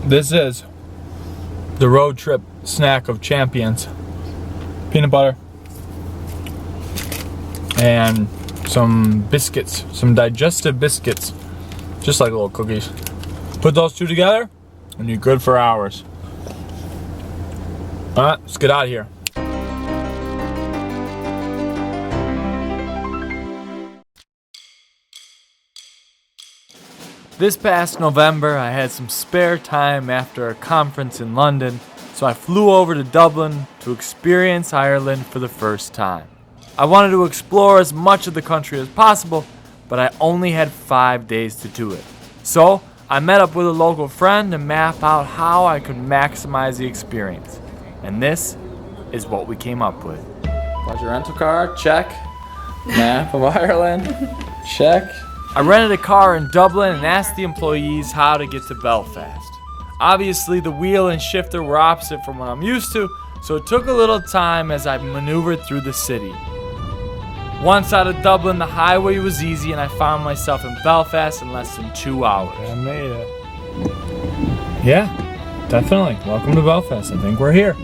This is the road trip snack of champions. Peanut butter and some biscuits, some digestive biscuits, just like little cookies. Put those two together and you're good for hours. All right, let's get out of here. This past November, I had some spare time after a conference in London, so I flew over to Dublin to experience Ireland for the first time. I wanted to explore as much of the country as possible, but I only had 5 days to do it. So I met up with a local friend to map out how I could maximize the experience. And this is what we came up with. Bought your rental car? Check. Map of Ireland? Check. I rented a car in Dublin and asked the employees how to get to Belfast. Obviously, the wheel and shifter were opposite from what I'm used to, so it took a little time as I maneuvered through the city. Once out of Dublin, the highway was easy and I found myself in Belfast in less than 2 hours. I made it. Yeah, definitely. Welcome to Belfast. I think we're here.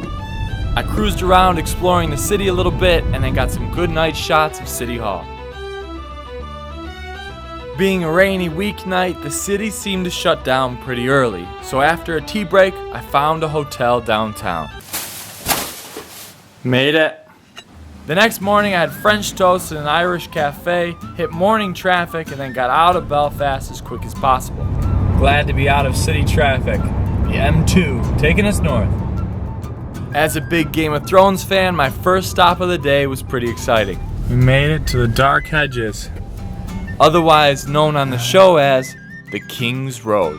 I cruised around exploring the city a little bit and then got some good night shots of City Hall. Being a rainy weeknight, the city seemed to shut down pretty early, so after a tea break, I found a hotel downtown. Made it. The next morning, I had French toast in an Irish cafe, hit morning traffic, and then got out of Belfast as quick as possible. Glad to be out of city traffic. The M2, taking us north. As a big Game of Thrones fan, my first stop of the day was pretty exciting. We made it to the dark Hedges, otherwise known on the show as the Kingsroad.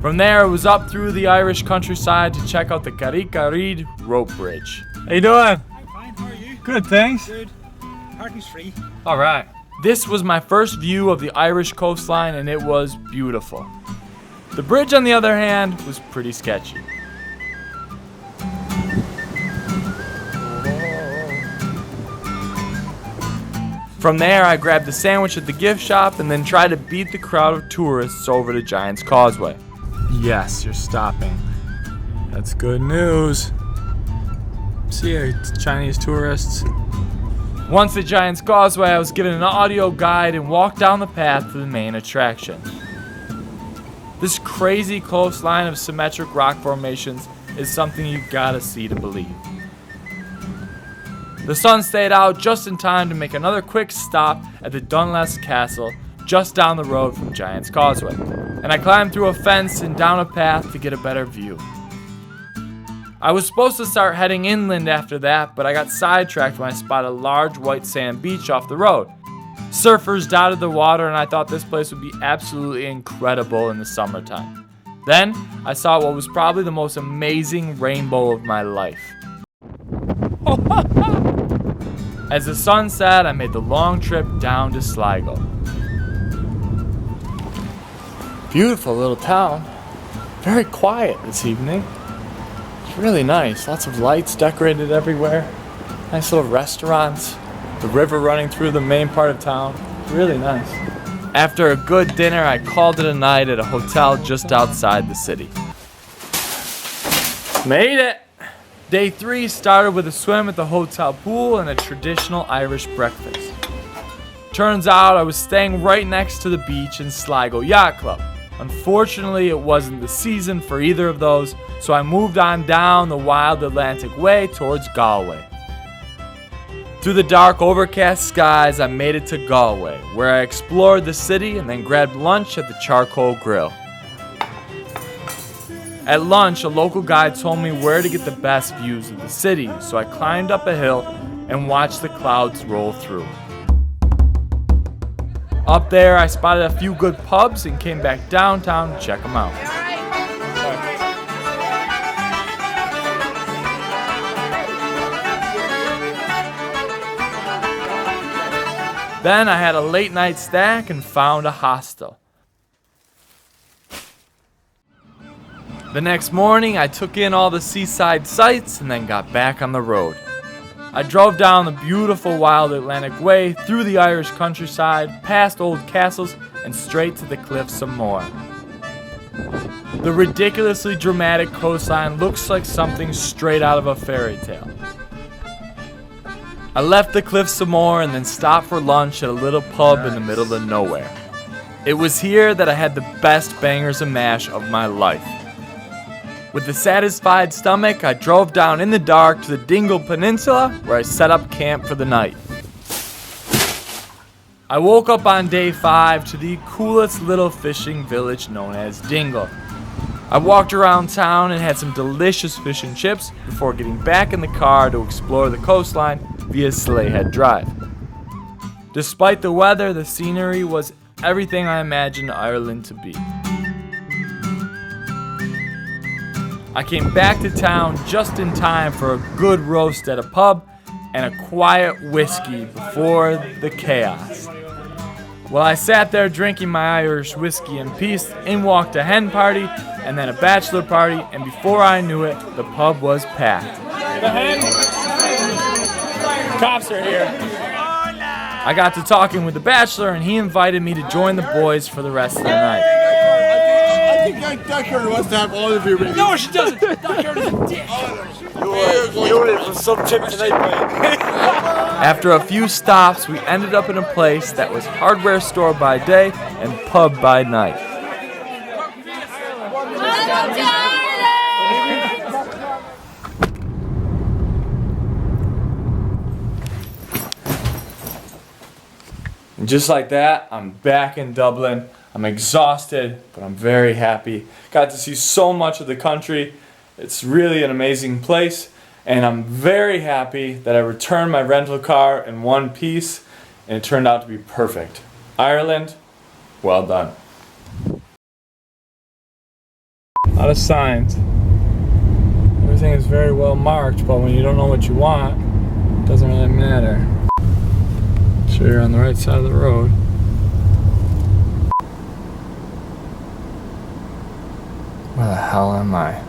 From there, it was up through the Irish countryside to check out the Carrick-a-Rede rope bridge. How you doing? I'm fine, how are you? Good, thanks. Good. Parking's free. All right. This was my first view of the Irish coastline and it was beautiful. The bridge, on the other hand, was pretty sketchy. From there, I grabbed a sandwich at the gift shop and then tried to beat the crowd of tourists over to Giant's Causeway. Yes, you're stopping. That's good news. See ya, Chinese tourists. Once at Giant's Causeway, I was given an audio guide and walked down the path to the main attraction. This crazy coastline of symmetric rock formations is something you've gotta see to believe. The sun stayed out just in time to make another quick stop at the Dunlace Castle just down the road from Giant's Causeway, and I climbed through a fence and down a path to get a better view. I was supposed to start heading inland after that, but I got sidetracked when I spotted a large white sand beach off the road. Surfers dotted the water and I thought this place would be absolutely incredible in the summertime. Then I saw what was probably the most amazing rainbow of my life. As the sun set, I made the long trip down to Sligo. Beautiful little town. Very quiet this evening. It's really nice. Lots of lights decorated everywhere. Nice little restaurants. The river running through the main part of town. Really nice. After a good dinner, I called it a night at a hotel just outside the city. Made it! Day 3 started with a swim at the hotel pool and a traditional Irish breakfast. Turns out I was staying right next to the beach in Sligo Yacht Club. Unfortunately, it wasn't the season for either of those, so I moved on down the wild Atlantic way towards Galway. Through the dark, overcast skies, I made it to Galway, where I explored the city and then grabbed lunch at the Charcoal Grill. At lunch, a local guide told me where to get the best views of the city, so I climbed up a hill and watched the clouds roll through. Up there, I spotted a few good pubs and came back downtown to check them out. Then I had a late night snack and found a hostel. The next morning, I took in all the seaside sights and then got back on the road. I drove down the beautiful wild Atlantic Way, through the Irish countryside, past old castles, and straight to the cliffs of Moher. The ridiculously dramatic coastline looks like something straight out of a fairy tale. I left the cliffs of Moher and then stopped for lunch at a little pub in the middle of nowhere. It was here that I had the best bangers and mash of my life. With a satisfied stomach, I drove down in the dark to the Dingle Peninsula, where I set up camp for the night. I woke up on day 5 to the coolest little fishing village known as Dingle. I walked around town and had some delicious fish and chips before getting back in the car to explore the coastline via Slea Head Drive. Despite the weather, the scenery was everything I imagined Ireland to be. I came back to town just in time for a good roast at a pub and a quiet whiskey before the chaos. While I sat there drinking my Irish whiskey in peace, in walked a hen party and then a bachelor party, and before I knew it, the pub was packed. The hen. Cops are here. I got to talking with the bachelor and he invited me to join the boys for the rest of the night. I think Doctor wants to have all of you ready. No, she doesn't. Doctor is a dick. You're in for some tip tonight, man. After a few stops, we ended up in a place that was hardware store by day and pub by night. And just like that, I'm back in Dublin. I'm exhausted, but I'm very happy. Got to see so much of the country. It's really an amazing place. And I'm very happy that I returned my rental car in one piece, and it turned out to be perfect. Ireland, well done. A lot of signs. Everything is very well marked, but when you don't know what you want, it doesn't really matter. So you're on the right side of the road. Where the hell am I?